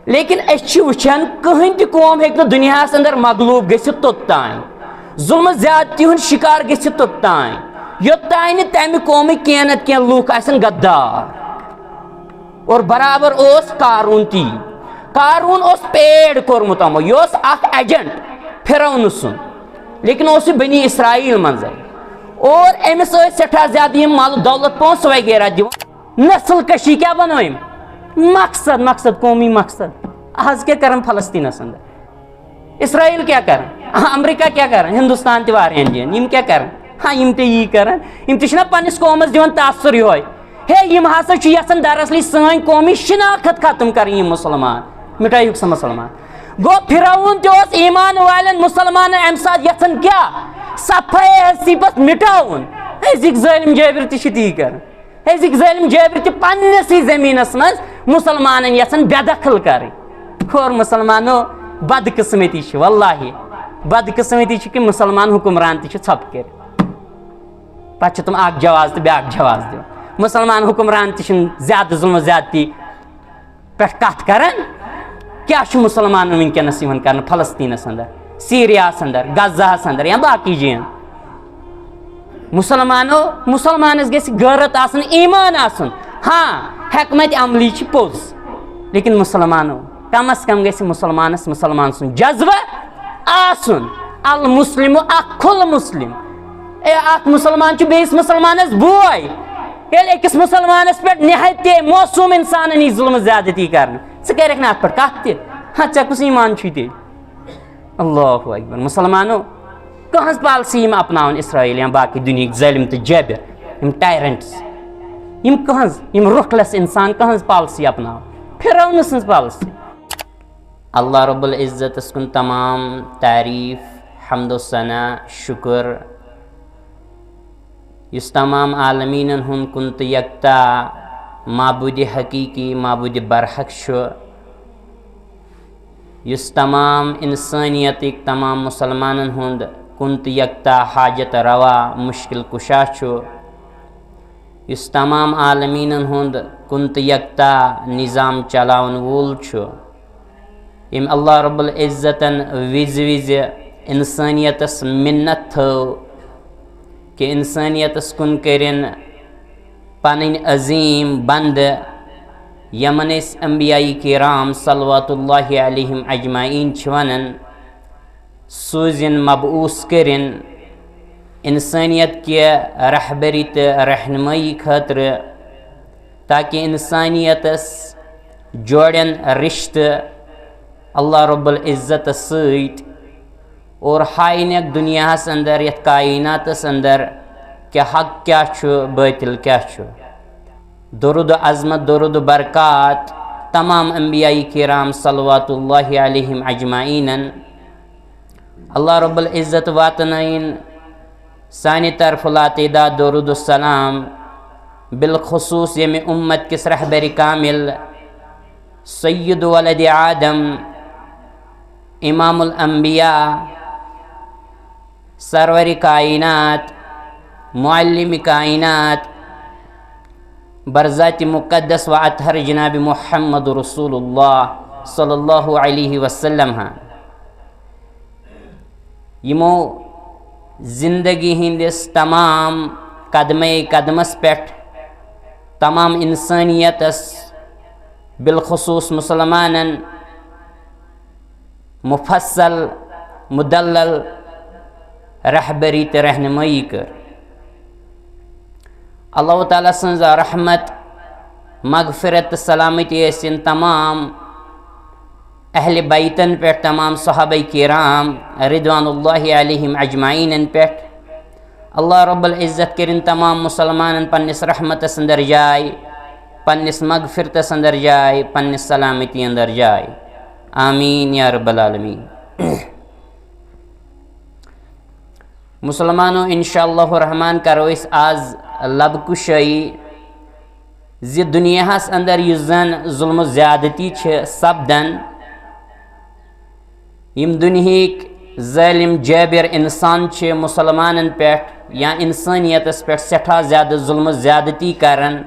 लेकिन वुचान कहीं ति कौम हेक दुनिया अंदर मगलूब गसित तोत्तान जुल्म ज्यादती हुंद शिकार गसित तोत्तान योत्तान तमि कौम कह नत कह लूक आसन गद्दार। और बराबर ओस कारून ती कारून ओस पेड़ कोरमुत अमो योस अख एजेंट फिरौन सुन लेकिन ओस बनी इसराइल मज और अमिस सठा ज्यादा माल दौलत पोस वगैरह दिवान नस्ल कशी क्या बनोम मकसद मकसद कौमी मकसद आज क्या कर फलस्तीनस अंदर इसराइल क्या कर अमेरिका क्या कर हिंदुस्तान तम क्या कर हाँ यी कर पन्निस कौमस दिवान तासर योय हे यम हसा यसन दरअसल सन कौमी शिनाख्त खत्म कर मुसलमान मिटायुक सा मुसलमान गो फिरौन तोस ईमान वालन मुसलमान अम साथ यसन क्या सफाई हसीबत मिटाउन अजिक जालिम जाबिर ती कर अजिक जालिम जाबिर पन्निस जमीनस मज मुसलमान यसन बेदखल कर और मुसलमानो बदकिस्मती वल्लाहि बदकिस्मती कि मुसलमान हुक्मरान छप कर पे तुम अख जवाज तो ब्याक जवाज दिव मुसलमान हुक्मरान ज्यादा जुल्म ज्यादती पे कत कर क्या मुसलमान वनकस कर फलस्तीनस अंदर सीरियास अंदर गजास अंदर या बाकी जैन मुसलमानो मुसलमानस गैस गैरत आसन ईमान आसन हाँ हकमत अमली पोज लेकिन मुसलमानो कम अज कम गैस मुसलमानस मुसलमान सुन जज्बा आसन अल मुस्लिम अखुल मुस्लिम अख मुसलमान बेस मुसलमानस बोय अकिस मुसलमानस पे निहायत मौसूम इंसान यी जुल्म ज्यादती कर कर अत पे कत हाँ ऐ कुस ईमान तेल अल्लाहु अकबर मुसलमानो कह पॉलिसी अपनावन इसराइल या बाकी दुनिया जालिम तो जबिर टायरेंट्स कह रुखलस इंसान कह पॉलिसी अपनाव फिरौन सज पॉलिसी। अल्लाह रब्बुल इज़्ज़त कुन तमाम तारीफ हम्दो सना शुक्र इस तमाम आलमीन हुन कुन तो यकता माबूद हकीकी माबूद बरहक इस तमाम इंसानियत तमाम मुसलमान हुंद कुन तो यकता हाजत रवा मुश्किल कुशा इस तमाम आलमीन हुंद कुन तो यकता निज़ाम चलावन वूल यम अल्लाह रब्बुल इज़्ज़तन विज विज इंसानियतस मिन्नत थो कि इंसानियतस कुन करिन पन अजीम बंद यमन अंबियाई किराम सल्लल्लाहु अलैहि अजमाइन वनन सूजिन मबूस करिन इंसानियत के रहबरी तो रहनुमाई खतर ताकि इंसानियतस जोड़न रिश्त अल्लाह रब्बुल इज़्ज़त सत और हाइन दुनियास अंदर यथ कायनातस अंदर क्या हक क्या बातिल क्या दुरुद अज़मत दुरुद बरक़ात तमाम अंबियाई किराम सल्लल्लाहु अलैहि अजमाइनन अल्लाह रब्बुल इज़्ज़त वातनाइन सानी तरफ लातेदा दुरुद सलाम बिलखुसूस यम उम्मत किस रहबर कामिल सय्यद वलद आदम इमामुल अंबिया सरवरी कायनात मुअल्लिम कायनात बरज़ात मुक़द्दस व अतहर जनाब मुहम्मद रसूलुल्लाह सल्लल्लाहु अलैहि वसल्लम यमो जिंदगी हिंदिस तमाम कदमे कदमस पेट तमाम इंसानियतस बिलखुसूस मुसलमानन मुफस्सल मुदल्लल रहबरी तो रहनुमाई कर अल्लाह ताला सन्ज रहमत मगफिरत सलामती इन तमाम अहल बैतन पे तमाम सहाबा किराम रिदवानुल्लाहि अलैहिम अजमाइन पे अल्लाह रब्बुल इज़्ज़त करिन तमाम मुसलमान पन्निस रहमत अंदर जाए पन्निस मगफिरत अंदर जाए पन्निस सलामती अंदर जाए आमीन या रब्बल आलमीन। मुसलमानों इंशाअल्लाह रहमान करो इस आज लबकुशाई जि दुनियास अंदर युस जन जुल्म ज्यादती सपदन यम दुनिहिक जालिम जाबिर इंसान मुसलमान पे या इंसानियतस पे सठा ज्यादा जुल्म ज्यादती करन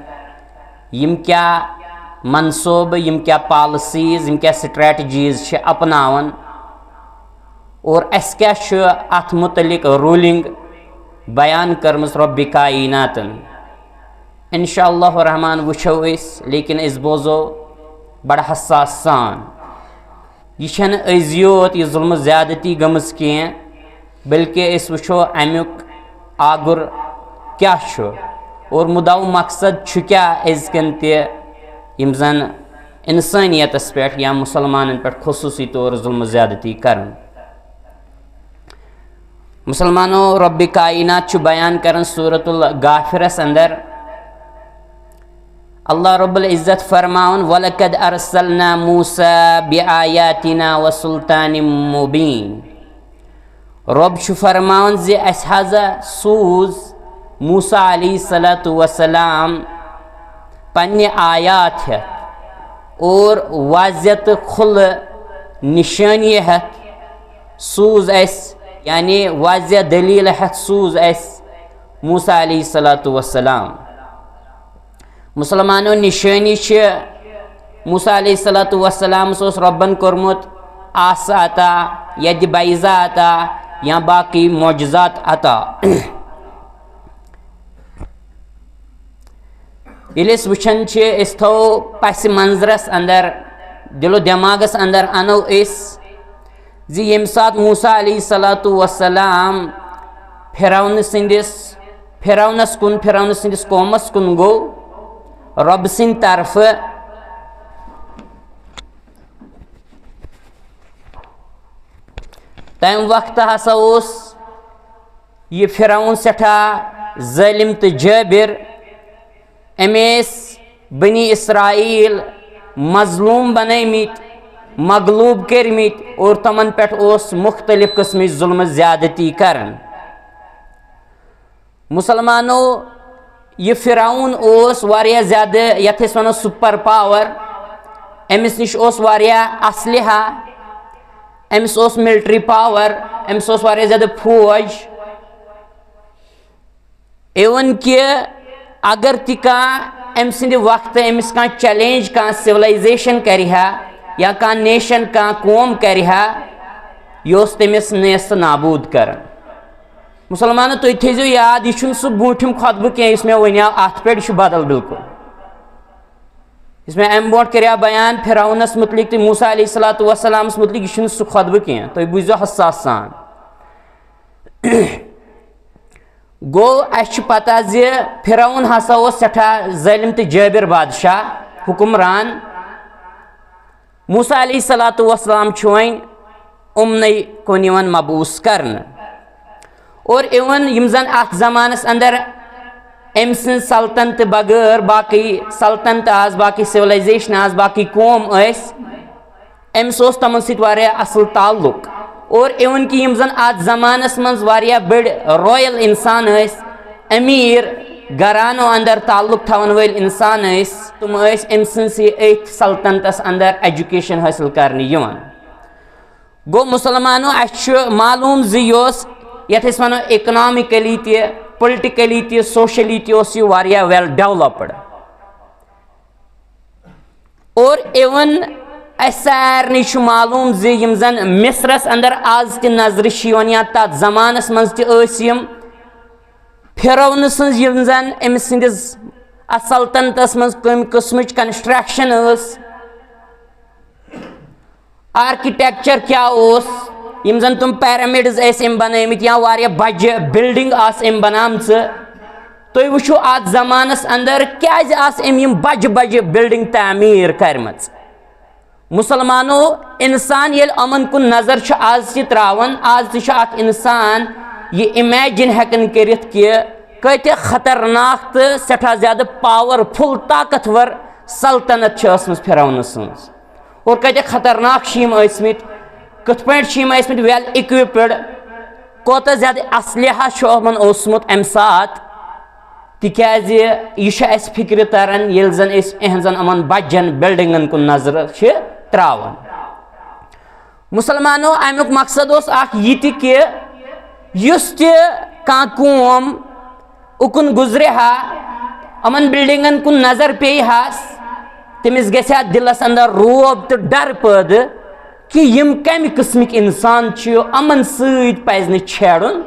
यम क्या मनसूब यम क्या पॉलिसीज यम क्या स्ट्रेटजीज अपनावन और अस क्या अथ मुतलिक रूलिंग बयान करमस रब्बि कायनातन इंशाअल्लाह रहमान वुछो लेकिन इस बोजो बड़ हसास सान यह योत यह जुल्म ज्यादती गमज कह बल्कि इस वुछो अमुक आगुर क्या और मुदाव मकसद क्या अजकन तम जन इंसानियतस पे या मुसलमान पे खसूसी तौर जुल्म ज्यादती कर मुसलमानों रब्बि कायनात बयान कर सूरतुल गाफिरस अंदर अल्लाह रब्बुल इज़्ज़त फरमावन वलकद अरसलना मूसा बिआयातिना व सुल्तानिम मुबीन रब फरमावन जे अस हज़ा सूज मूसा अलैहिस्सलातु वस्सलाम पन्ने आयात है और वाज़त खुल निशानी है सूज अस यानी वाज़ दलील है सूज अस मूसा अलैहिस्सलातु वस्सलाम मुसलमानों निशानी मूसा अलैहिस्सलातु वस्सलाम सोस रब्बन कोरमुत आसा अता यद बैज़ा अता या बाकी मौजज़ात अता इलिस वुछन इस थो पस मंजरस अंदर दिलो दिमागस अंदर अनो इस जी यम सात मूसा अलैहिस्सलातु वस्सलाम फिरौनस कुन फिरौन सिंदिस कौमस कुन गो रब सिंद तरफ तम वक्त हसा यह फिरौन सठा ज़ालिम तो जाबिर अमेस बनी इसराइल मजलूम बनमित मगलूब करमित और तमन पे मुख्तलिफ किस्म जुल्म ज्यादती कर मुसलमानों यह फिरौन वारिया ज़्यादा यथ वनो सुपर पावर अमिस निश असलहा अमिस मिलिट्री पावर अमिस वारिया ज़्यादा फौज इवन कि अगर ता अम सद वक्त अमिस कह चैलेंज कह सिविलाइजेशन करहा या कह नेशन कह कौम करहा यह तमिस नेस्त नाबूद कर मुसलमान तुम थो याद यह सह बूठिम खुतबह कह मे वनो अत पे बदल बिल्कुल इसमें अम ब्रोट कर बयान फिरौनस मुतलिक तो मूसा अलैहिस्सलातु वस्सलामस मुतलिक यह सह खुतबह कह तुम बुझो हसास सान गो अस पता जे फिरौन हसा सठा ज़ालिम तो जाबिर बादशाह हुक्मरान मूसा अलैहिस्सलातु वस्सलाम वन उमन कुन मबूस करन और इवन यम जन अत ज़मानस अंदर अम सं सल्तनत बगैर बाकी सल्तनत आज बाकी सिविलाइजेशन आज बाकी कौम अम्स तमन सत्या असल ताल्लुक और इवन कि यम जन अत ज़मानस मज वारिया बड़ रॉयल इंसान अमीर घरानो अंदर ताल्लुक थवन वल इंसान तुम अम सल्तनतस अंदर एजुकेशन हासिल करने गो मुसलमानों अस मालूम जी यथ वनो economically politically socially well developed और इवन सारे मालूम जी यम जन मिस्रस अंदर आज त नजर या तथ जमानस मज फिरौन सम जन अम सदिस सल्तनतस मज कम किस्म कंस्ट्रक्शन आर्किटेक्चर क्या यम जन तुम पैरामिड्स बनमित या वारिया बज्जे बिल्डिंग बनाम तुम वुछो अत जमानस अंदर क्या बज्जे बज्जे बिल्डिंग तामीर करम मुसलमानों इंसान ये अमन कुन नजर आज त्रावन आज इंसान ये इमेजिन हेकन करित कि कत खतरनाक तो सठा ज्यादा पावरफुल ताकतवर सल्तनत फिरौन सज और कत खतरनाक कत पे वेल इक्विप्ड कोत ज्यादा असलहा ओसमुत अम सात तिकाज यह फिक्र तरन ये जन इहजन अमन बजन बिल्डिंगन कुन नजर त्रावन मुसलमानों अमुक मकसद यह कि युस कौम उकुन गुजरे हा अमन बिल्डिंगन कुन नजर पे तमिस गया दिलस अंदर रोब तो डर पैद कि यम कम किस्मिक इंसान अमन सज न छेड़न,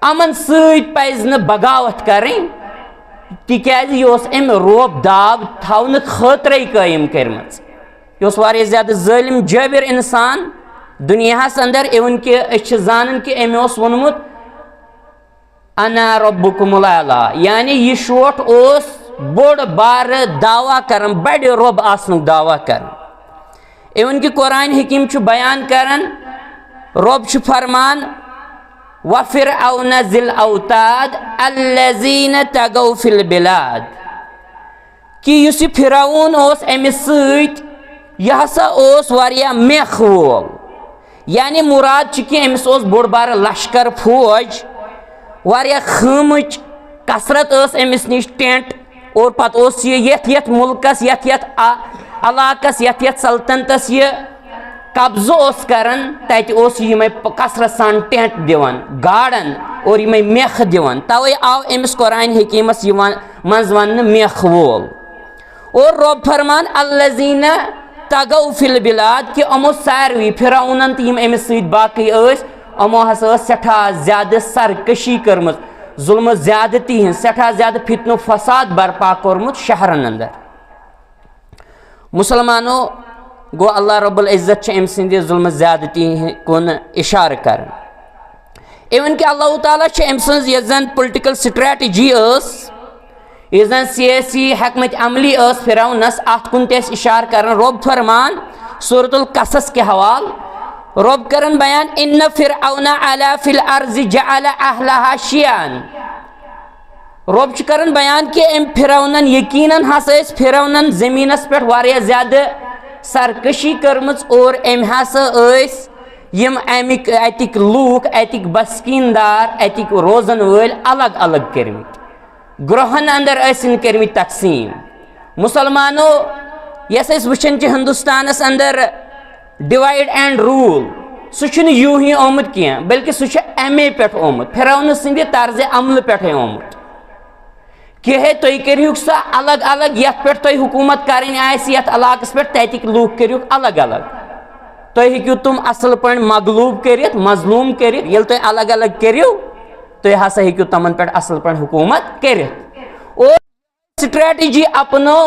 अमन सज न बगावत करें, तिकाज यह अम रोब दाव थवन खतरे कायम कर्म, यह ज्यादा जालिम जाबिर इंसान दुनियास अंदर इवन कि जान कि अमे वोनमुत अना रब्बुकुमुल आला, यानी यह शोट बोड़ बार दावा कर बड़ रब आसनुक दावा कर। इवन कि कुरान हकीम बयान करन रब फरमान व फिरऔन ज़िल औताद अल्लज़ीन तगौ फिल बिलाद कि युस फिरौन अमिस सत यह हसा वारिया मेख वोल, यानी मुराद कि अमिस बोड़ बार लश्कर फौज वारिया खमच कसरत अमिस निश टेंट और पत यथ मुल्कस यथ अलाकस यथ सल्तनतस यह कब्जो करन तत यमें कसरत सान टेंट दिवान गाड़न और यमें मेख दिवान, तवे आव अमिस कुरान हकीमस मज वन मेख वोल। और रब फरमान अल्लज़ीना तगौ फिल बिलाद कि अमो सारवी फिरौनन तो अमिस सत बाकी अमो हसा सठा ज्यादा सरकशी कर्म, जुल्म ज्यादती हज सठा ज्यादा फितनो फसाद बर्पा कोरमुत शहरन अंदर। मुसलमानों गो अल्लाह रब्बुल इज़्ज़त अम सिंदि जुल्म ज्यादती कुन इशार कर। इवन कि अल्लाह ताला अम सज यन पोलिटिकल स्ट्रेटजी यन सियासी हकमत अमली फिरौनस अत कुन ते इशार कर। रब फरमान सूरतुल कसस के हवाल रब करन बयान इन्न फिरऔन अला फिल अर्ज़ि जअल अहलहा शियान, रब करन बयान कि अम फिरौनन यकीनन हसा फिरौनन जमीनस पे वारिया ज्यादा सरकशी कर्मच और अम हसा यम अमिक अतिक लूक अतिक बसकीनदार अतिक रोजन वल अलग अलग कर्मित, ग्रोहन अंदर कर्मित तकसीम। मुसलमानों यस वुचन हिंदुस्तानस अंदर डिवाइड एंड रूल सह यूं ही आमुत क्या बल्कि सह अमे पे आमुत फिरौन सिंदि तर्ज अमल पे आमुत कि हे तुम करू सा अलग अलग ये पे तुम हुकूमत कर अलाकस पे ततिक लूक करू अलग अलग, तुम हेकू तुम असल पे मगलूब कर मजलूम कर ये तुम अलग अलग करू तुम हसा हेकू तमन पे असल पे हुकूमत कर। और स्ट्रेटजी अपनो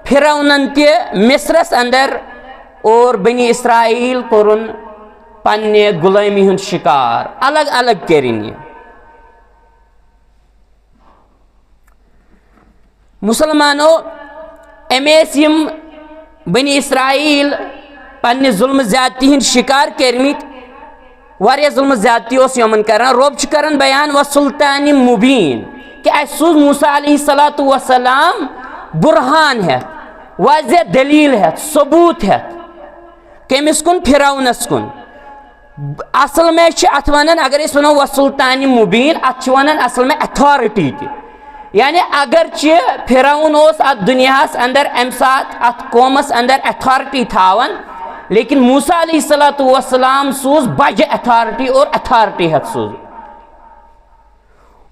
फिरौनन ते मिस्रस अंदर और बनी इसराइल कोरुन पन्ने गुलामी हुंद शिकार अलग अलग करिन। मुसलमानों अमेस यम बनी इसराइल पन्ने जुल्म ज्यादती हिंद शिकार कर्मित वारिया जुल्म ज्यादती यमन कर। रब करन बयान व सुल्तान मुबीन कि सूज मूसा अलैहिस्सलातु वस्सलाम बुरहान है वाज़ेह दलील है सबूत है कमिस कुन फिरौनस कुन। असल में अत वन अगर वो व सुल्तान मुबीन अत वन असल में अथॉरिटी ति, यानी अगर फिरौन अत दुनियास अंदर अम सात अत कौमस अंदर अथॉरिटी थावन लेकिन मूसा अलैहिस्सलातु वस्सलाम सूज बज अथॉरिटी और अथॉरिटी हथ सूज।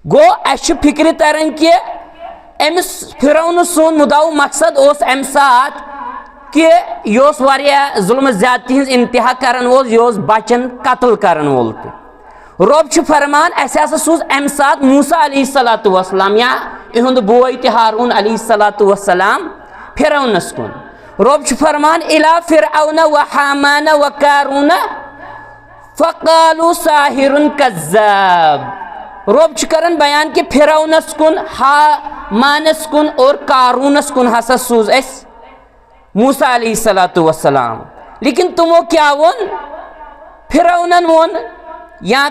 गो अश फिक्र तरन कि अमिस फिरौन सुन मुदाव मकसद अम सात कि यह वारिया जुल्म ज्यादती हिंज इंतहा करन वोल यह बचन कत्ल करन वोल ते। रब फरमान अस सूज अम सात मूसा अलैहिस्सलातु वस्सलाम या इहुंद बोय ते हारून अलैहिस्सलातु वस्सलाम फिरौनस कुन। रब फरमान इला फिरऔन व हामान व कारून फकालू साहिरुन कज़्ज़ाब। रब करन बयान कि फिरौनस कुन हामानस कुन और कारूनस कुन हसा सूज अस मूसा अलैहिस्सलातु वस्सलाम, लेकिन तुमो क्या वोन फिरौनन वोन या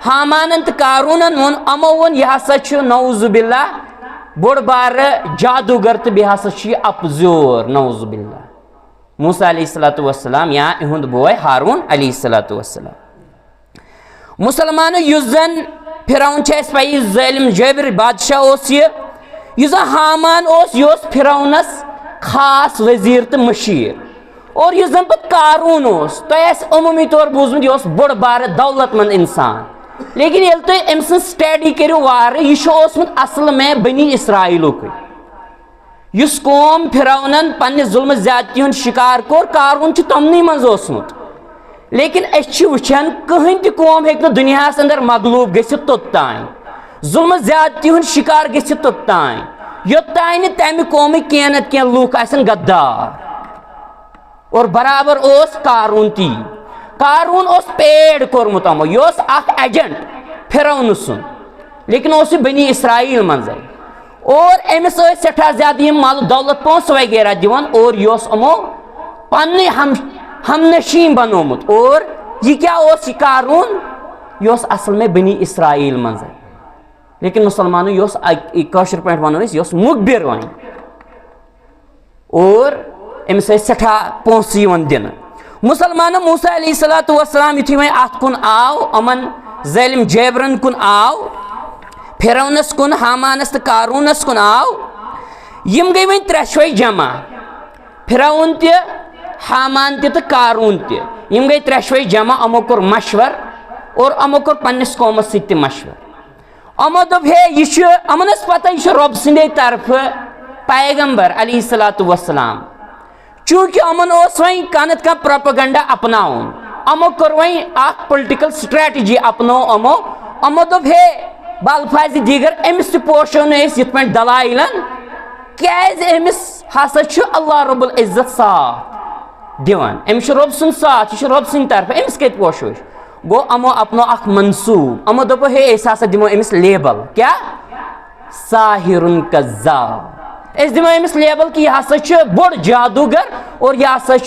हामानन तो कारूनन वोन अमो वोन यह हसा नौजुबिल्ला बोड़ बार जादूगर तो बह हसा अपजोर नौजुबिल्ला मूसा अलैहिस्सलातु वस्सलाम या इहुंद बोय हारून अलैहिस्सलातु वस्सलाम। मुसलमानों युस जन फिरौन पे जालिम जाबिर बादशाह यह हामान यह फिरौनस खास वजीर तो मशीर और यह जन पे कारून तुम अमूमी तौर बूजमुत यह बोड़ बार दौलतमंद इंसान, लेकिन ये तुम अम स्टडी करू वार यह असल में बनी इसराइलुक युस कौम फिरौनन पन्ने जुल्म ज्यादती हुंद शिकार कोर कारून छ तमनी मंज ओसमुत लेकिन अस वुछान कहीं ति कौम हेक न दुनियास अंदर मगलूब गसित तोत्तान जुल्म ज्यादती हुंद शिकार गसित तोत्तान योत्तान न तमि कौम केनत के लूक आसन गद्दार और बराबर ओस कारून ती कारून ओस पेड़ कोरमुत अमो योस अख एजेंट फिरौन सुन लेकिन ओस बनी इसराइल मंज और अमिस सठा ज्यादा माल दौलत पोस वगैरह दिवान और योस अमो पन्ने हमनशीन बनोमुत और यह क्या ओस कारून योस असल में बनी इसराइल मंज लेकिन मुसलमानों योस कशर पे वनो योस मुखबिर वन और अमिस सठा पोस दिन मुसलमान मूसा अलैहिस्सलातु वस्सलाम युथि वह अत कुन आव अमन ज़ालिम जैबरन कुन आव फिरौनस कुन हामानस तो कारूनस कुन आव यम गई वह त्रेशवे जमा फिरौन ते हामान ते तो कारून ते यम गई त्रेशवे जमा अमो कोर मशवर और अमो कोर पन्निस कौमस सत्य मशवर अमो दोप हे यह अमनस पता यह रब सन्दे तरफ पैगंबर अलैहिस्सलातु वस्सलाम चूंकि अमन वही कानत का प्रोपेगेंडा अपनाउन अमो कर वही पॉलिटिकल स्ट्रेटजी अपनो अमो दोप हे बालफाज दीगर अमिस पोशो ये पे दलाइलन कैज अमिस हसा अल्लाह रब्बुल इज्जत साथ दिवान अमिस रब सुन साथ यह रब सुन तरफ अमिस कत पोशो गो अमो अपनो अख मंसूब अमो दोपो हे हसा दिमो अमिस लेबल क्या साहिरुन कज़्ज़ाब इस दिमो अमिस लेबल कि यह हसा बोड़ जादूगर और यह हसा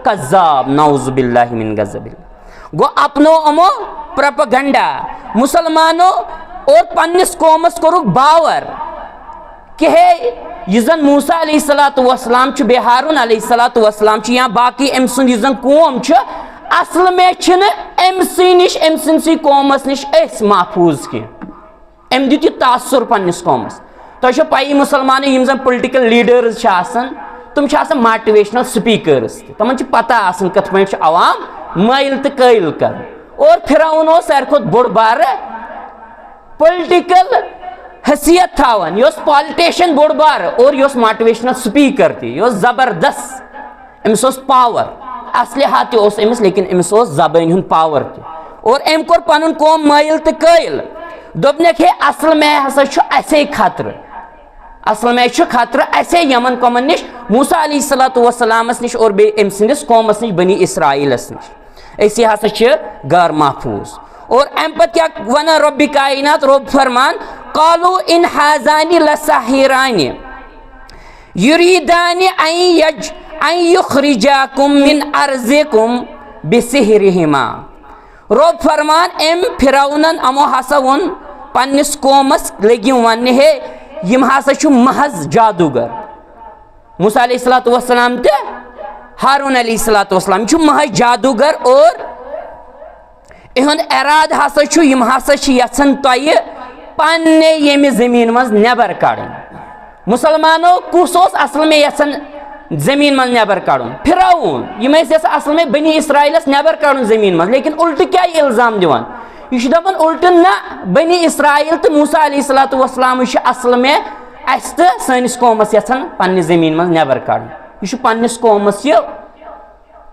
कज़्ज़ाब नऊज़ु बिल्लाहि मिन गज़्ज़बिल्लाह गो अपनो अमो प्रोपेगेंडा मुसलमानों और पन्निस कौमस कोरुक बावर कि हे यह मूसा अलैहिस्सलातु वस्सलाम बे हारून अलैहिस्सलातु वस्सलाम या बाकी अम सुंद यह कौम असल में अमसी निश अमसी कौमस निश महफूज की अम दित तासुर पन्निस कौमस तो पई मुसलमान यम जन पॉलिटिकल लीडर्स तुम मोटिवेशनल स्पीकर्स तमन पता कत पे अवाम मैल तो कैल कर और फिरौन सारे खुद बोड़ बार पॉलिटिकल हैसियत थावन यह पॉलिटिशियन बोड़ बार और यह मोटिवेशनल स्पीकर यह जबरदस्त अमिस पावर असलिहा तमिस लेकिन अमिस जबान हुंद पावर और अम कोर पन कौम मैल तो कैल दोपनक हे असल में हसा असे खतर असल में खतर असे यमन कौमन निश मूसा अलैहिस्सलातु वस्सलामस निश और बे अम सिंदिस कौमस निश बनी इसराइलस निश ऐसे हसा गैर महफूज और अम पे क्या वन रब्बि कायनात रब फरमान कालू इन हाजानी लसाहिरानी युरीदानी अन युखरिजाकुम मिन अर्जिकुम बिसिहरिहिमा रब फरमान अम फिरौनन अमो हसा वोन पन्निस कौमस लगी वन हे यम हसा महज जादूगर मूसा अलैहिस्सलातु वस्सलाम ते हारून अलैहिस्सलातु वस्सलाम महज जादूगर और इहंद इराद हसा यम हसा यछन तय पन्ने यमि जमीन मज नेबर काड़न मुसलमानों कुस असल में यछन जमीन मज नेबर काड़न फिरौन यम असल में बनी इसराइलस नेबर काड़न जमीन मज लेकिन उल्ट क्या इल्जाम दिवान यह दपान उल्ट ना बनी इसराइल तो मूसा अलैहिस्सलातु वस्सलाम असल में अस तो सनिस कौमस यछन पन्ने जमीन मज नेबर काड़न यह पन्निस कौमस यह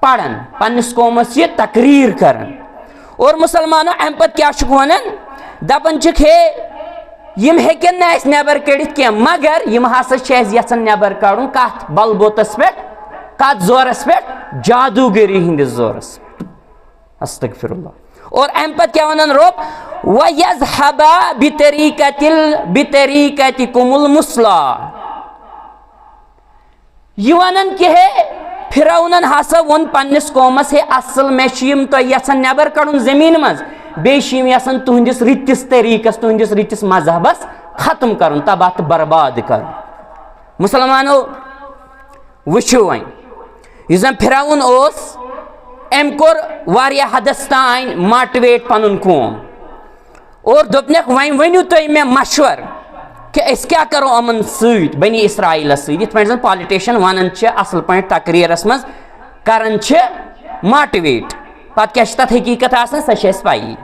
पढ़न पन्निस कौमस यह तकरीर करन और मुसलमानों अम पे क्या वन दपान हे यम हेकन ना नेबर कड़ित क्या मगर यम हसा यछन नेबर काड़न कत बलबोतस पे कत जोरस पे जादूगरी हिंदिस जोरस अस्तगफिरुल्लाह और अम पे क्या वन रब वयज़हबा बितरीकतिकुमुल मुस्ला यह वन कि हे फिरौनन हसा वोन पन्निस कौमस हे असल में तो यछन नेबर कड़न जमीन मज बेम यछन तुहंदिस रितिस तरीकस तुहंदिस रितिस मजहबस खत्म कर तबाह तो बर्बाद कर मुसलमानों वुचो वन यह फिरौन अम कोर वारिया हदस तान मोटिवेट पन कौम और दोपनक वन वनु तुम मे मशवर कि अस क्या करो अमन सत बनी इसराइलस सत पे पॉलिटिशियन वन असल पे तकरीरस मज करान मोटिवेट पत क्या तथ हकीकत आसान सह पाई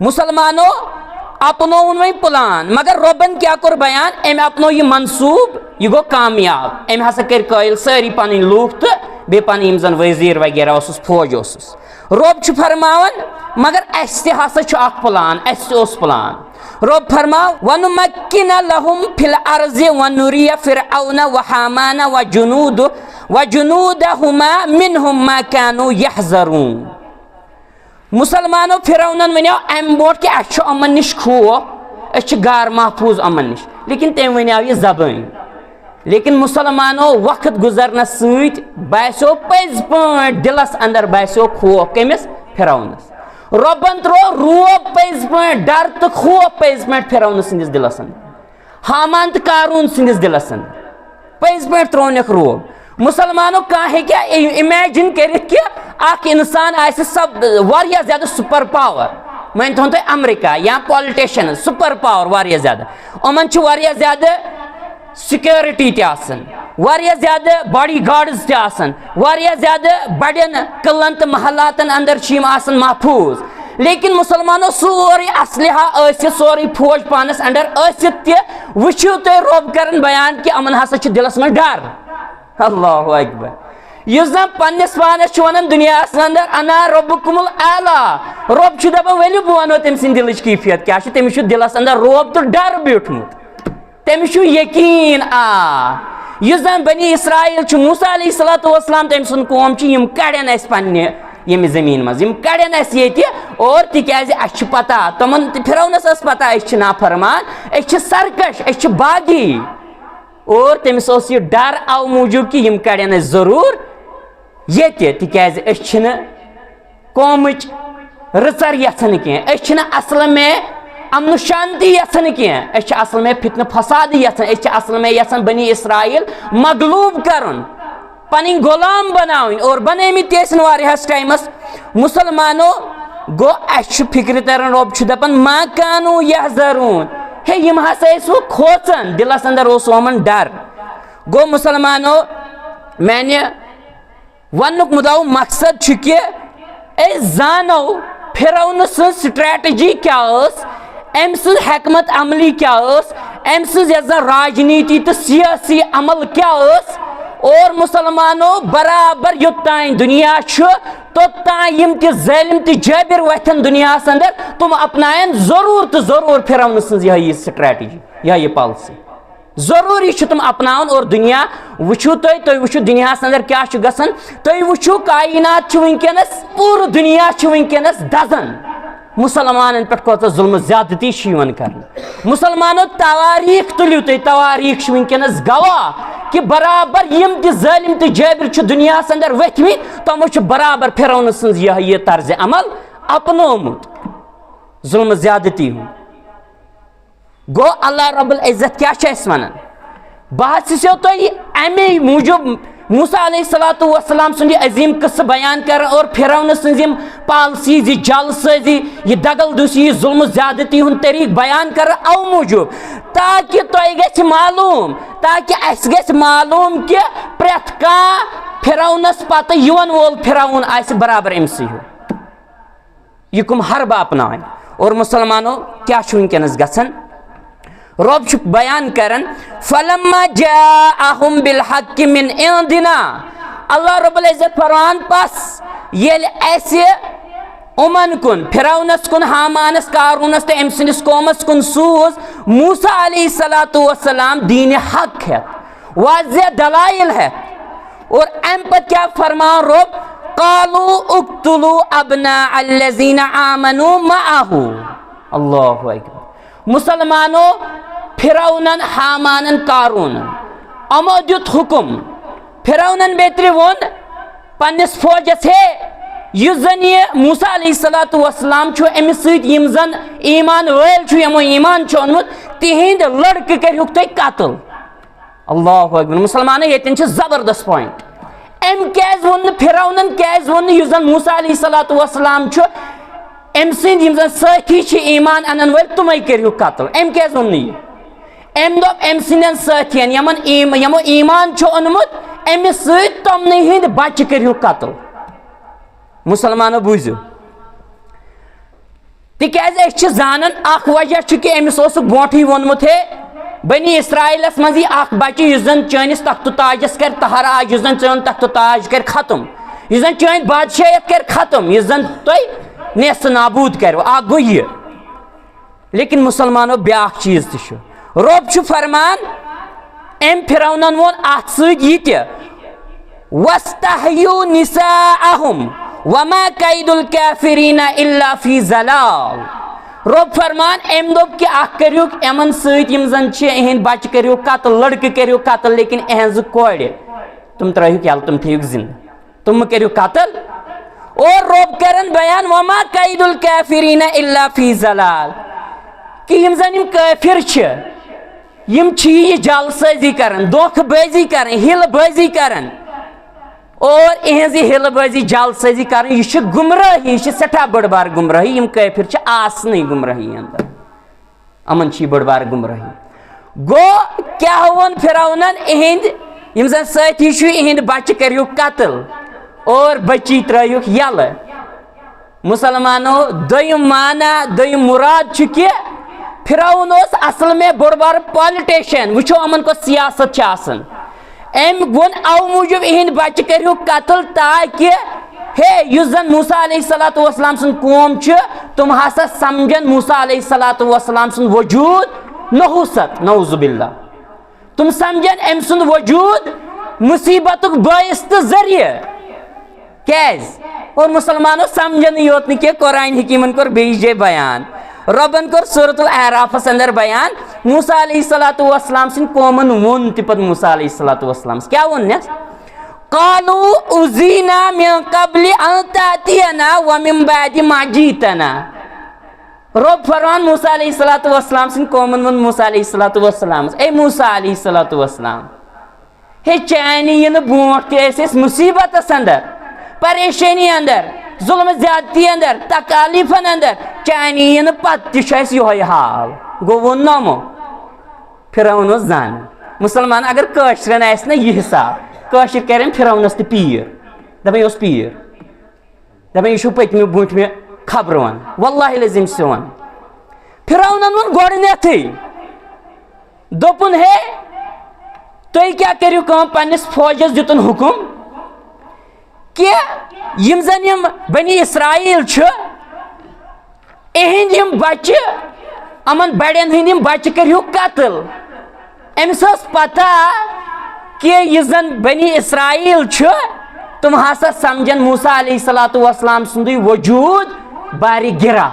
मुसलमानों अपनोन वही प्लान, मगर रबन क्या कोर बयान, अम अपनो यह मनसूब, यह गो कामयाब। अम हसा कर कायल सारी पन लूख तो बे पन जन वजीर वगैरह फौज रब फरमावन मगर अस हसा प्लान, अस प्लान। रब फरमाओ वनुमक्किन लहुम फिल अर्ज़ि वनुरिय फिरऔन व हामान व जुनूदहुमा मिनहुम मा कानू यहज़रून। मुसलमानों फिरौनन वनो अम बोट कि अस अमन निश खौफ, अस गार महफूज अमन निश, लेकिन तम वनो यह जबान। लेकिन मुसलमानों वक्त गुजरन सत बासो पज पे दिलस अंदर बासो खौफ कमिस फिरौनस। रबन त्रो रोब पज पे डर तो खौफ पज पे फिरौन सदिस दिलस अंदर, हामान तो कारून सदिस दिलस अंदर पज पे त्रोनक रोब। मुसलमानों कह क्या इमेजिन कर इंसान आए सब वारिया ज्यादा सुपर पावर, मैं थो तुम अमेरिका या पॉलिटिशियन सुपर पावर वारिया ज्यादा, उमन वारिया ज्यादा सिक्योरिटी वारिया ज्यादा बॉडी गार्ड्स वारिया ज्यादा बड़न किलन तो महलातन अंदर महफूज। लेकिन मुसलमानों सोरे असलहा सोरे फौज पानस अंदर वो तुम रब कर बयान कि अमन हसा दिलस में डर। अल्लाहु अकबर। इस पन्नस पानस वन दुनिया अंदर अना रब्बुकुमुल आला, रब दपान वलु बह वनो तम सद दिल कैफियत क्या तमिस दिलस अंदर रोब तो डर बैठमुत, तमिस यकीन इस बनी इसराइल मूसा अलैहिस्सलाम तम सुन कौम यम कड़न अस पन्ने यम जमीन मज यम कड़न अस ये और तिकाज अस पता तमन फिरौनस पता अस नाफरमान, अस सरकश, अस बागी, और तमिस यह डर आव मूजूब कि यम कड़न जरूर ये तिकाज कौमच रचर यन कह, असल में अमन शांति यन कह, असल में फितन फसाद यन, असल में यन बनी इसराइल मगलूब करन, पन गुलाम बनावन और बनमित वारियास टाइमस। मुसलमानों गो अस फिक्र तरन रब दपान मा कानू यहज़रून, हे यम हसा वो खोचन दिलस अंदर ओमन डर। गो मुसलमानों मैंने वनुक मुदाव मकसद कि जानो फिरौन स्ट्रेटजी क्या, अम हिकमत अमली क्या, अम राजनीति तो सियासी अमल क्या, और मुसलमानों बराबर योत्तान दुनिया तोत्तान यम ज़ालिम तो जाबिर वथन दुनिया अंदर तुम अपनायन जरूर तो जरूर फिरौन यह स्ट्रेटजी यह पॉलिसी जरूरी तुम अपनावन। और दुनिया वुचु तुम वुचु दुनिया अंदर क्या गसन, तुम वुचु कायनात वनकस पूरा दुनिया वनकस दजन मुसलमान पे कत जुल्म ज्यादती कर। मुसलमानों तवारीख तुलियो तुम, तवारीख वनकस गवाह कि बराबर यम ज़ालिम तो जाबिर दुनिया अंदर वथमित तमो बराबर फिरौन यह तर्ज अमल अपनोमुत जुल्म ज्यादती हूँ। गो अल्लाह रब्बुल इज्जत क्या वन बह तुम अमे मूजूब मूसा अलैहिस्सलाम सुंद अजीम किस्स बयान कर और फिरौन सम पॉलिसीज यह जलसाजी यह दगल यह जुल्म ज्यादती हूँ तरीक बयान कर अव मूजूब ताकि तुह मालूम, ताकि अस मालूम कि प्रेथ कह फिरौनस पत यन वोल फिरौन आस बराबर अमस यह कुम हरब अपनान। और मुसलमानों क्या वनकस गसन रब बयान करन फलम्मा जाअहुम बिल हक्कि मिन इंदिना, अल्लाह रब्बुल इज्जत फरमान पस येल ऐसे उमन कुन फिरौनस कुन हामानस कारूनस तो अम सदिस कौमस कुन सूज मूसा अलैहिस्सलाम दीन हक है वाज़ेह दलाइल है। और अम पत क्या फरमान रब कालू उक्तुलू अबना अल्लज़ीना आमनू मअहू। अल्लाहु अकबर। मुसलमानों फिरौनन हामानन कारूनन अमो दुत हुकुम फिरौनन बेतरी वोन पन्निस फौजस हे युस जन ये मूसा अलैहिस्सलाम अमिस सत यम जन ईमान वैल यमो ईमान ओनमुत तिहिंद लड़के करिहुक तुम कत्ल। अल्लाहु अकबर। मुसलमानों ये जबरदस्त पॉइंट अम क्या वोन फिरौनन क्या वोन युस जन मूसा अलैहिस्सलाम अम सद साथी ईमान अनन वल तुम करियो कत्ल। अम क्या वोन अम दोप अम सदन साथियन यमो ईमान ओनमुत अमिस सत तमन हिंद बच्चे करियो कत्ल। मुसलमानों बूझो तिकाज जानन अख वजह कि अमिस ब्रोट वोनमुत है बनी इसराइलस मज बच्चे जन चनिस तख्त ताजस कर तहराज चन तख्त ताज कर खत्म चन बादशाहियत कर खत्म तुम नेस्त नाबूद कर गो यह लेकिन मुसलमानों ब्या चीज रोब फरमान एम फिरौनन वोन अत सत वस्तहयू निसाअहुम वमा कैदुल काफिरीना इल्ला फी ज़लाल। रोब फरमान एम दोप कि करियो एमन सत बच्चे करियो कत्ल लड़के करियो कत्ल लेकिन अहज कोड़ तुम त्रहिक यल तुम थेक जिंदा तुम करियो कत्ल। और रोब करन बयान वमा कैदुल काफिरीना इल्ला फी ज़लाल कि यम काफिर यम यह जालसाजी करन धोखबाजी करन हिलबाजी करन और इहज हिलबाजी जालसाजी करन यह गुमराही यह सठा बड़ बार गुमराही यम काफिर आसने गुमराही अंदर अमन बड़ बार गुमराही गो क्या वोन फिरौनन इहंद यम जन साथी इहंद बच्चे करियो कत्ल और बच्ची त्रयुक यल। मुसलमानों दोयम माना दोयम मुराद कि फिरौन असल में बड़ बार पॉलिटिशियन वुचो अमन को सियासत एम वोन अव मूजूब इहंद बच्चे करियो कत्ल ताकि हे युस जन मूसा अलैहिस्सलातु वस्सलाम सुन कौम तुम हसा समझन मूसा अलैहिस्सलातु वस्सलाम सुन वजूद नहुसत नौजुबिल्लाह तुम समझन एम सुन वजूद मुसीबत बाइस तो जरिए कैज और मुसलमानों समझन योत कि कुरान हकीमन कर बेजे बयान रबन कर सूरतुल आराफस अंदर बयान मूसा अलैहिस्सलातु वस्सलाम सिन कौमन वोन तिपत मूसा अलैहिस्सलातु वस्सलाम क्या वोन कालू उजीना मिन कबली अन तातियना व मिन बादि मा जीतना। रब फरमान मूसा अलैहिस्सलातु वस्सलाम सिन कौमन वोन मूसा अलैहिस्सलातु वस्सलाम ए मूसा अलैहिस्सलातु वस्सलाम हे चानी यन बोट ते मुसीबत अंदर परेशानी अंदर जुल्म ज्यादती अंदर तकालीफन अंदर चानी पत यो हाल गो वो नमो फिरौन जान मुसलमान अगर कशरन ना यह हिसाब कशर करें फिरौनस तो पीर दपान पीर दपान यह पतमे बूटमे खबर वन वल्लाहि लज़ीम से वन फिरौनन वोन गोडनेथै दोपुन हे तुम क्या करियो पन्निस फौजस दितुन हुकुम कि यम जन यम बनी इसराइल इहंद यम बच्चे अमन बड़न हंद यम बच्चे करियो कत्ल अमिस पता कि यह जन बनी इसराइल तुम हसा समझन मूसा अलैहिस्सलातु वस्सलाम सुंद वजूद बारी गिरा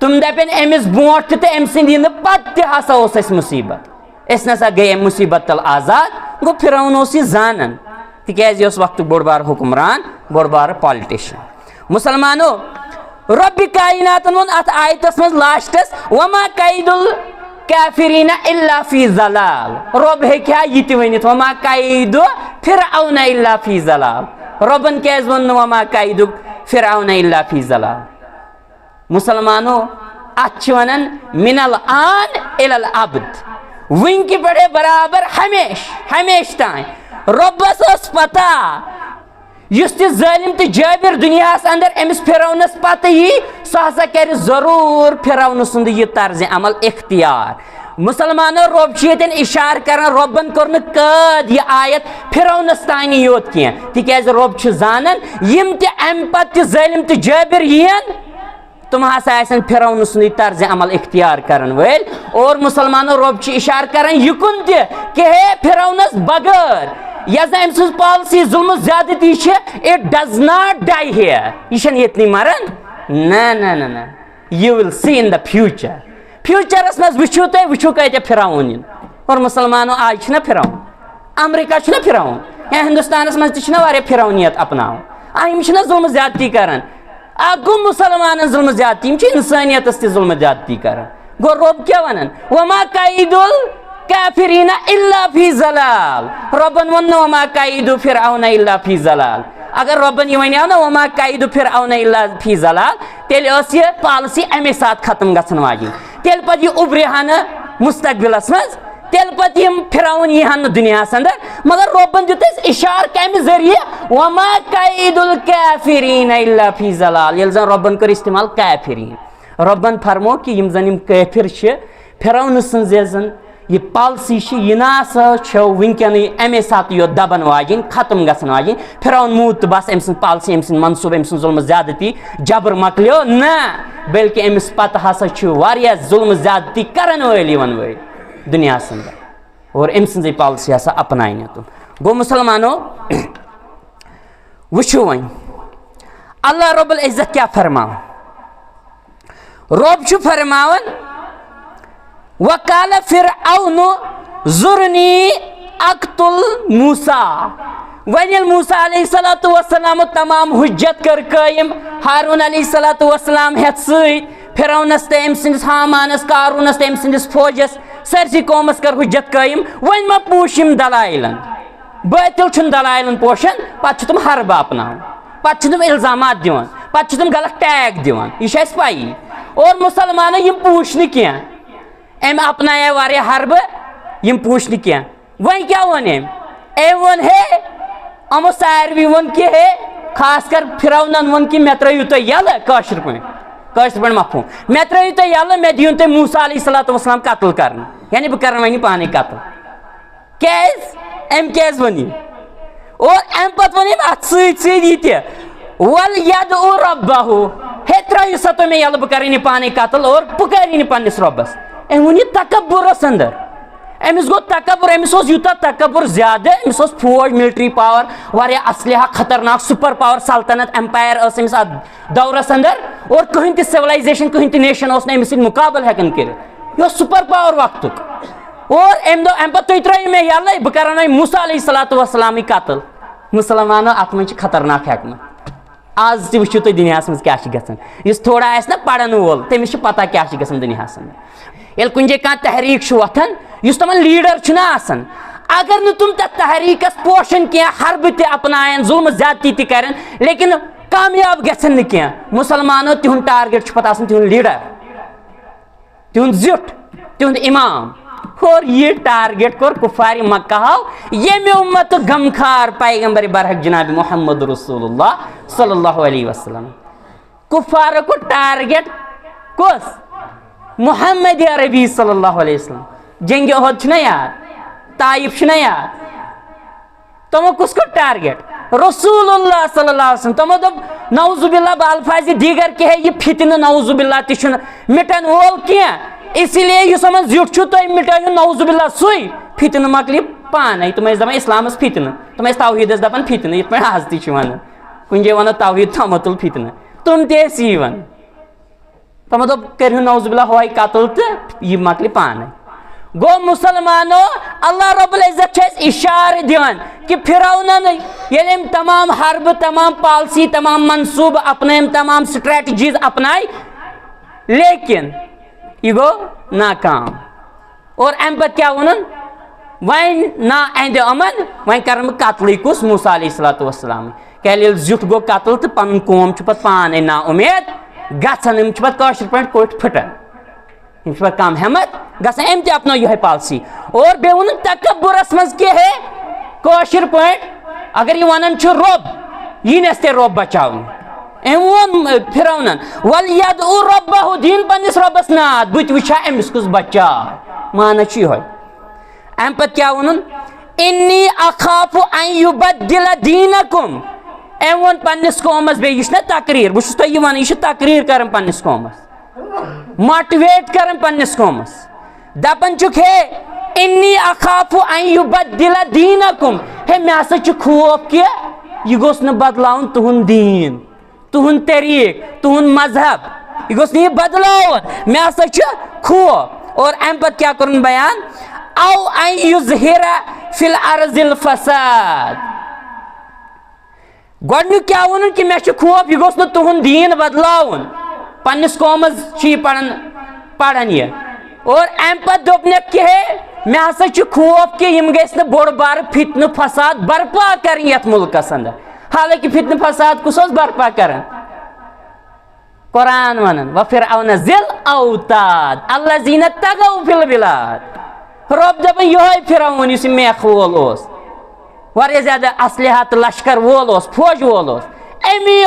तुम दपन अमिस ब्रोट तो अम सद पत हसा मुसीबत अस नसा गए मुसीबत तल आजाद गो फिरौन जानन तिकाज वक्त बड़ बार हुक्मरान बड़ बार पॉलिटिशियन। मुसलमानों रब्बि कायनात वोन अत आयतस मज लास्टस वमा कैदुल काफिरीना इल्ला फी ज़लाल। रब हेक्या यह वनित वमा कैदु फिरऔन इल्ला फी ज़लाल रबन कैज वन वमा कैदु फिरऔन इल्ला फी ज़लाल। मुसलमानों अत वनन मिनल आन इलल अबद वन कि बड़े बराबर हमेश तान रब्बस पता युस जालिम तो जाबिर दुनिया अंदर अमिस फिरौनस पत यी सह हसा कर जरूर फिरौन सुंद यह तर्ज अमल इख्तियार। मुसलमानों रब इशार कर रबन कर कद यह आयत फिरौनस तान योत कह तिकाज रब जानन यम ते अम पत जालिम तो जाबिर यन तुम हसा फिरौन सुंद तर्ज अमल इख्तियार करन वल। और मुसलमानों रब इशार कर युकुन कि हे फिरौनस बगैर यह अम सज पॉलिसी जुल्म ज्यादती it does not die here यह मरन न you will see in the futures मज वुचो तुम वुचो कत फिरौन और मुसलमानों आज फिरौन अमरीका फिरौन या हिंदुस्तान मज फिरौनियत अपनाव यम जुल्म ज्यादती कर गो मुसलमान जुल्म ज्यादती इंसानियत जुल्म ज्यादती कर गो रब क्या वन वमा कैदुल काफिरीना इल्ला फी ज़लाल रबन वन वमा कैदु फिरऔन इल्ला फी ज़लाल। अगर रबन यह वन ना वमा कैदु फिरऔन इल्ला फी ज़लाल तेल पॉलिसी अमे साथ खत्म गसन वाजिन तेल पे यह उभर मुस्तकबिलस मज तेल पत फिराउन यहां दुनिया अंदर मगर रबन दित इशार कम जरिए वमा कैदुल काफिरीन इल्ला फी ज़लाल ये जन रबन कर इस्तेमाल काफिरीन रबन फरमो कि यम जन काफिर फिराउन सं यह पॉलिसी यह नासा वनकन अमे सात यो दबन वाजिन खत्म गसन वाजिन फिराउन मूत तो बस अम पॉलिसी अम मनसूब अम जुल्म ज्यादती जबर मकलो ना बल्कि अमिस पत हसा जुल्म ज्यादती करन वल दुनिया अंदर और अम सज पॉलिसी हसा अपनाइन तुम गो मुसलमानो वुचो वन अल्लाह रब्बुल इज्जत क्या फरमान रब फरमान वकाल फिरऔन जुरनी अक्तुल मूसा वन मूसा अलैहिस्सलातु वस्सलाम तमाम हुज्जत कर कायम हारून अलैहिस्सलातु वस्सलाम हेत सत फिरौनस ते अम सिंदिस हामानस कारूनस ते अम सिंदिस फौजस सरसी कौमस कर हुज्जत कायम वन मा पूशिम दलाइलन बातिल छुन दलाइलन पोशन पत तुम हरब अपनान पत तुम इल्जामात दिवान पत तुम गलत टैग दिवान यह पाई और मुसलमान यम पूछ न क्या अम अपनाया वारिया हरब यम पूछ न क्या वन क्या वन वन हे अमो सारवी वन कि हे खास कर फिरौनन वन कि मे त्रो तुह यल काशिर पे मफहूम मे त्रो तुह यल मे दियुन तुह मूसा अलैहिस्सलातु वस्सलाम कत्ल कर यानी बह कर वन पाने कत्ल क्या वन और अम पत वन अत सत वल यद रब्बहु हे त्रो सा तुह मे यल बह कर पाने कत्ल और पुकार पन्निस रब्बस अम वन तकब्बुरस अंदर अमिस गो तकब्बुर अमिस यूता तकब्बुर ज्यादा अमिस फौज मिलिट्री पावर वारिया असलहा खतरनाक सुपर पावर सल्तनत एम्पायर अमिस दौरस अंदर और कहीं ति सिविलाइजेशन कहीं ति नेशन अमिस मुकाबल हेकन कर यह सुपर पावर वक्त और अम पे त्रो मे यल बह कर मूसा अलैहिस्सलातु वस्सलाम कत्ल मुसलमानो अत मन खतरनाक हेकमत आज तु वो तुम दुनिया मज क्या गसान थोड़ा आस ना पढ़न वोल तमिस पता क्या गसान दुनिया ये कुछ कह तहरीक वथन तुम लीडर आसान अगर न तुम तथ तहरीकस पोशन क्या हरब त अपनायन जुल्म ज्यादती त कर लेकिन कामयाब गन क्या मुसलमानो तिहुंद टारगेट पता तिहुंद लीडर तिहुंद ज़िट तिहुंद इमाम और ये टारगेट कोर कुफार मक्का ये उम्मत गमखार पैगंबर बरहक जनाब मोहम्मद रसूलुल्लाह सल्लल्लाहु अलैहि वसल्लम कुफार को टारगेट कस मोहम्मद अरबी सल्लल्लाहु अलैहि वसल्लम जंग ओहद याद ताइफ याद तमो कुसको टारगेट रसूलुल्लाह सल्लल्लाहु अलैहि वसल्लम तमो दब नौजुबिल्लाह बालफाज दीगर के है ये फितन नौजुबिल्लाह तिशन मिटन वोल क्या इसलिए यह जुट तुम मिटायु नौजुबिल्लाह सुई फितन मकल पान तुम दपान इस्लामस फितन तुम तौहीदस दपान फितन ये आज ती वन कुछ जाए वन तौहीद तमतुल फितन तुम ती वन तमो दोप कर नौजुबिल्लाह हवाई कत्ल तो यह मकल पान गो मुसलमानो अल्लाह रब्बुल इज्जत इशार दिवान कि फिरौनन ये तमाम हरब तमाम पॉलिसी तमाम मनसूब अपने तमाम स्ट्रेटजीज अपनाई लेकिन यह गो नाकाम और अम पे क्या वन वन ना अंद अमन वन कर कत्ल कुस मूसा अलैहिस्सलातु वस्सलाम क्या जुट गो कत्ल तो पन कौम पे पान ना उम्मीद गसन पे पे कोट फटन पे कम हेमत गसन अम अपनो यह पॉलिसी और बे वन तकब्बुरस मज के है कौशर पे अगर यह वन रब यह नस रब बचाव वो फिरौनन वल यदउ रब्बहु दीन पन्निस रब्बस नाद बुत वुछा अमिस कुस बच्चा माना यह अम पे क्या वन इन्नी अखाफु अन युबद्दिल दीनकुम अम वो पन्निस कौमस बे यह तकरीर बहुत तुम वन यह तकरीर कर पन्निस कौमस मोटिवेट कर पन्निस कौमस दपन चुक हे इन्नी अखाफु अन युबद्दिल दीनकुम हे मे हसा खौफ कि यह गोस न बदलाउन तुहुंद दीन तुहुंद तरीक तुहुंद मजहब यह गोस न बदलाउन मे हसा खौफ और अम पे क्या कर बयान औ अन युज़हिरा फिल अर्ज़िल फसाद गोडनु क्या वन कि मे खौफ यह गोस न तुहुंद दीन बदलाउन पन्निस कौमस पढ़न यह और अम पे दोपन कि मे हसा खौफ कि यम गई बोड़ बार फितन फसाद बर्पा कर यथ मुल्कस अंदर हालांकि फितन फसाद कुस बर्पा कर कुरान वन व फिरऔन ज़िल औताद अल्लज़ीना तगौ फिल बिलाद रब दपन यह फिरौन इस मेख वोल वारिया ज्यादा असलिहात लश्कर वोल फौज वोल अमी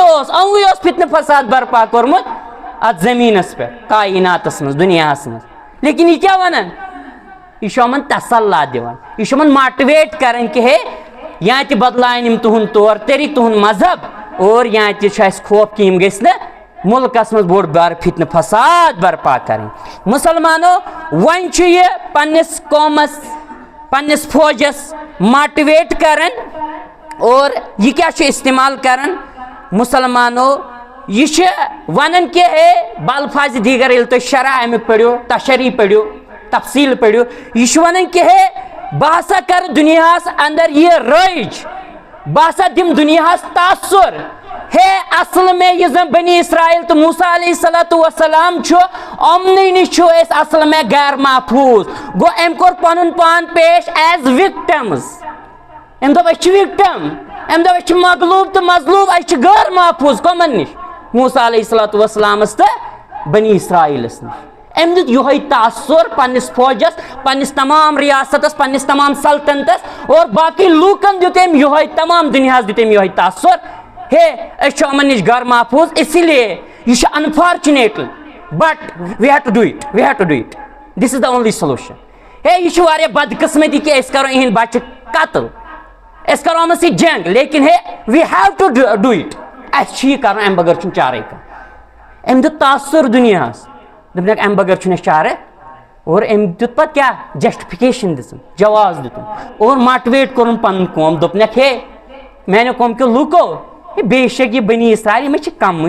फितन फसाद बर्पा कोर्मुत अत जमीनस पे कायनातस मज दुनियास मज। लेकिन यह क्या वनान यह तसल्ला दिवान यह मोटिवेट करान कि हे यहाँ ते बदलान तुहद तौर तरीक तुहद मजहब और यहाँ ते खौफ कि यम गस मुल्कस मज बोड़ बार फितन फसाद बर्पा करें। मुसलमानो वन यह पन्निस कौमस पन्निस फौजस मोटिवेट करन और यह क्या इस्तेमाल करन मुसलमानो यह वन कि हे बल्फाज दीगर ये तुम शरा अमुक पढ़ो तशरी पढ़ो तफसील पढ़ो यह वन कि हे बह हसा कर दुनियास अंदर यह रज बह हसा दिम दुनियास तासुर हे असल में यह बनी इसराइल तो मूसा अलैहिस्सलाम अमन नश असल में गैर महफूज गो अम कोर पन पान पेश एज विक्टम्स अम दप विक्टम अम दप मगलूब तो मजलूब गैर महफूज कमन नश मूसा अलैहिस्सलामस तो बनी इसराइलस नश अम दित यह तासुर पन्निस फौजस पन्निस तमाम रियासतस पन्निस तमाम सल्तनतस और बाकी लूकन दित यह तमाम दुनियास दित यह तासुर हे अमन नश गैर महफूज इसलिए यह unfortunately but we have to do it this is the only solution. हे यह बदकिस्मती कि करो इन बच्चे कत्ल करो अमन सह जंग लेकिन हे we have to do it कर अम बगैर चारे कह अम दित तासुर दुनियास दपन अम बगैर चारे और अम दित पत क्या जस्टिफिकेशन दिस जवाब दित और मोटिवेट कोर पन कौम दोपन हे मैंने कौम के लूको बेशक यह बनी इसराइल में कम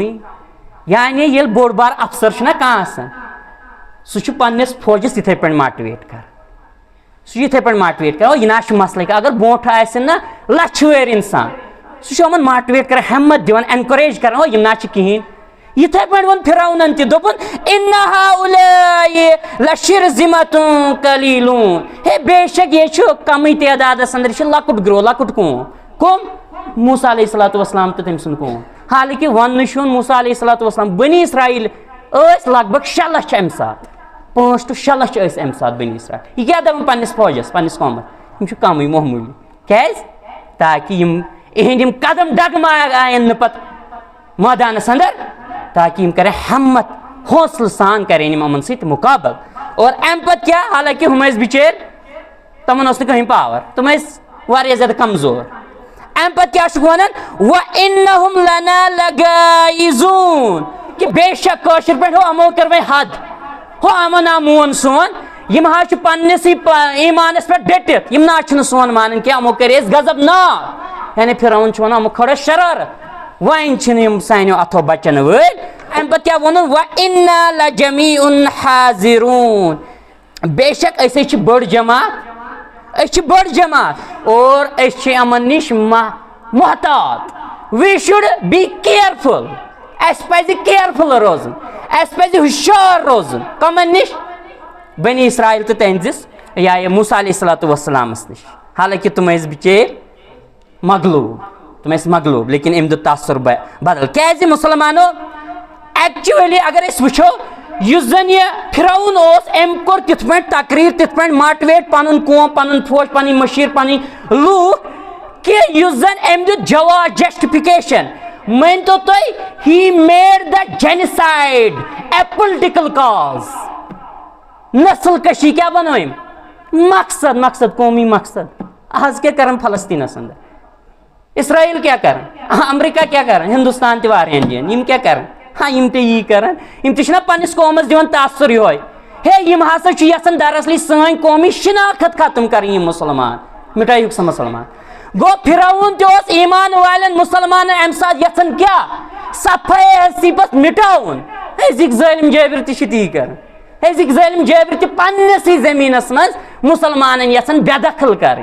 यानी ये बोड़ बार अफसर कह सह पन्निस फौजस इथे पे मोटिवेट कर सह इथे पे मोटिवेट कर यह ना मसले अगर ब्रोट ना लछवेर इंसान सह मोटिवेट कर हिम्मत दिवान एनकरेज कर यम ना कहें इथे पे वो फिरौन दोपन इन्ना हाउलाई लशिरजिमतुन कलीलून हे बेशक यह कम तादादस अंदर यह लकुट ग्रो लकुट कौम मूसा अलैहिस्सलाम तो तम सुन कौम हालांकि वन मूसा अलैहिस्सलाम बनी इसराइल लगभग 6 लाख अम सात 5 to 6 लाख अम सात बनी इसराइल यह क्या दपान पन्निस फौजस पन्निस कौमस कम मामूली क्या ताकि इहंद कदम डगमायन पत मैदानस अंदर ताकि यम करें हिम्मत हौसल सान करें अमन सत मुकाबल और अम पत क्या हालांकि हम बिचार तमन कहीं पावर तुम वारिया ज्यादा कमजोर अम पत क्या वन व इन्नहुम लना लगाइजून कि बेशक कशर पे हो अमो कर वे हद हो अमो ना मोन सोन यम हा पन्निस ईमानस पे डटित यम ना सोन मान कि अमो कर गजब ना यानी फिरौन वन अमो खड़ो शरारत वन सानो अथो बचन वल अम पत क्या वन व इन्ना लजमीउन हाजिरून बेशक अस बड़ जमात बड़ जमात और अमन नश मोहतात we should be careful careful रोजन हुशार रोजन कमन नश बनी इसराइल तो तहजिस या मूसा अलैहिस्सलामस नश हालांकि तुम बिचार मगलूब लेकिन अम तासुर बदल क्या मुसलमानो एक्चुअली अगर वो जन यह फिरौन अम कोर तिथ पे तकरीर तिथ पे मोटिवेट पन कौम पन फौज पन मशीर पन लूख कि जन अम दित जवाब जस्टिफिकेशन मन तो he made the genocide A political cause नस्ल कशी क्या बनो मकसद कौमी मकसद आज क्या कर फलस्तीनस अंदर इसराइल क्या कर अमेरिका क्या कर हिंदुस्तान तवारियन यम क्या कर हाँ यम यी कर पन्निस कौमस दिवान तासुर यो हे यम हसा यसन दरअसल सन कौमी शिनाख्त खत्म कर मुसलमान मिटाई सा मुसलमान गो फिरौन तोस ईमान वालन मुसलमान अम साथ यसन क्या सफाई हसीबत मिटाउन अजिक जालिम जाबिर ती कर अजिक जालिम जाबिर पन्निस जमीनस मज मुसलमान यसन बेदखल कर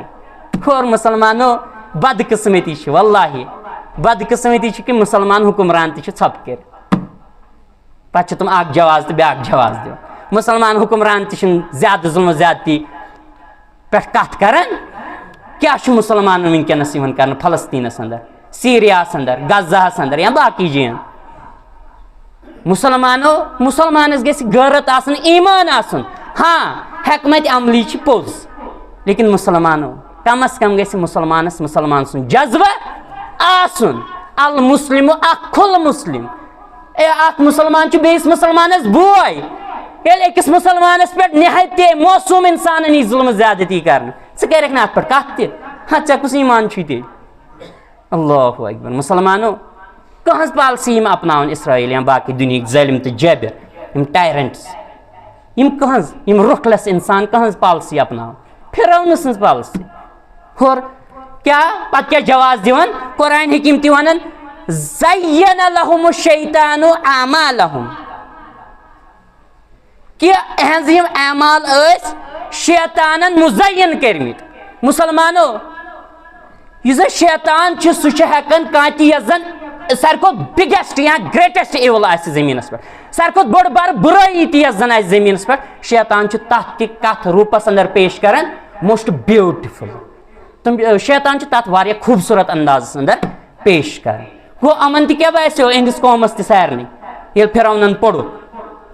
और मुसलमानो बदकिस्मती वल्लाहि बदकिस्मती कि मुसलमान हुक्मरान tzap कर पे तुम जवाज तो ब्याक जवाज दिव मुसलमान हुक्मरान ज्यादा जुल्म ज्यादती पे कत कर क्या मुसलमान वनकस कर फलस्तीनस अंदर सीरियास अंदर गजाहस अंदर या बाकी जन मुसलमानो मुसलमानस गैरत आसन ईमान आसन हाँ हकमत अमली पोज, लेकिन मुसलमानो कम अज कम गई मुसलमानस मुसलमान सुन जज्बा आसुन। अल मुस्लिम खुल मुस्लिम, अख मुसलमान बेस मुसलमानस बोय, अकिस मुसलमानस पे निहायत मौसूम इंसान यी जुल्म ज्यादती कर कर अत पे कत हाँ ऐ कुस ईमान ते अल्लाहु अकबर। मुसलमानो कह पॉलिसी अपनावन इसराइल या बाकी दुनिया जलिम तो जबर टायरेंट्स कह रुखलस इंसान कह पॉलिसी अपनावन फिरौन सज पॉलिसी। और क्या पत क्या जवाब दिवन कुरान हकीम ति वनान ज़य्यन लहुम शैतानु आमालहुम कि अहज यम अमाल शैतानन मुज़य्यन करमित। मुसलमानो यह शैतान सह हेकान कह जन सारे बिगेस्ट या ग्रेटेस्ट इवल आ जमीनस पे सारे बड़ बार बुराई ती जन आ जमीनस पे शैतान तथ कथ रूपस अंदर पेश करान मोस्ट ब्यूटिफुल। तुम शैतान तथ वारिया खूबसूरत अंदाज अंदर पेश कर वो अमन क्या बो इस कौमस सारे ये फिरौन पढ़ो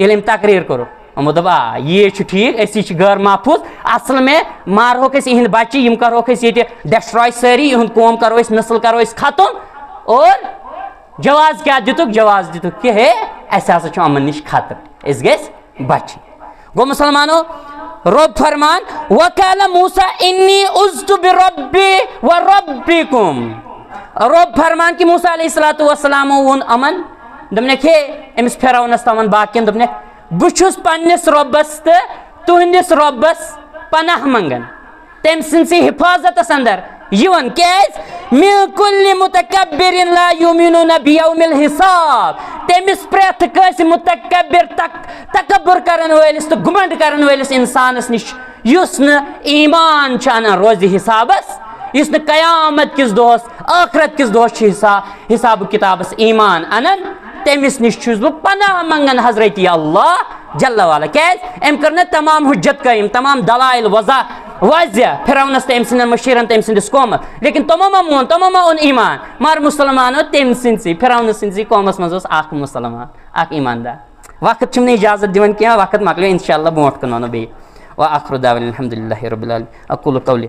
ये तकरीर करो यमो दप आ ये ठीक असी गैर महफूज असल में मारहोक इहंद बच्चे यम करोक ये डिस्ट्रॉय सारी इहंद कौम करो नस्ल करो खत्म। और जवाज क्या दितुक जवाज दितुक कि हे अस अमन नश खतर अस गए बचे। गो मुसलमानो रब फरमान वकाल मूसा इन्नी उज़्तु बिरब्बी व रब्बिकुम। रब फरमान कि मूसा अलैहिस्सलातु वस्सलाम वोन अमन दपनेक हे अमिस फिरौनस तमन बाकियन दपनेक बुछुस पन्निस रब्बस तो तुहंदिस रब्बस पनाह मंगन तम सिंसी हिफाजतस अंदर युवन कैस मिन कुल्लि मुतकब्बिरिन ला युमिनुन बियौमिल हिसाब। तमिस प्रेथ कस मुतकब्बिर तकब्बुर करन वलिस तो घुमंड करन वलिस इंसानस निश युस न ईमान छ अनन रोज हिसाबस युस न कयामत किस दोस आखिरत किस दोस हिसाब किताबस ईमान अनन तमिस निश छुस बह पनाह मंगन हजरत अल्लाह जल्ला वाला कैस अम कर तमाम हुज्जत कायम तमाम दलाइल वाजिया फिरौनस तो अम मशीरन तो अम कौम लेकिन तमो मोन तमो ओन ईमान मगर मुसलमानो तम सी फिरौन सी कौमस मज मुसलमान अख ईमानदार। वक्त इजाजत दिवन क्या वक्त मकल इंशाअल्लाह ब्रोट कन वो बे व आखिर दावाना अल्हम्दुलिल्लाहि रब्बिल आलमीन अक़ूलु क़ौली।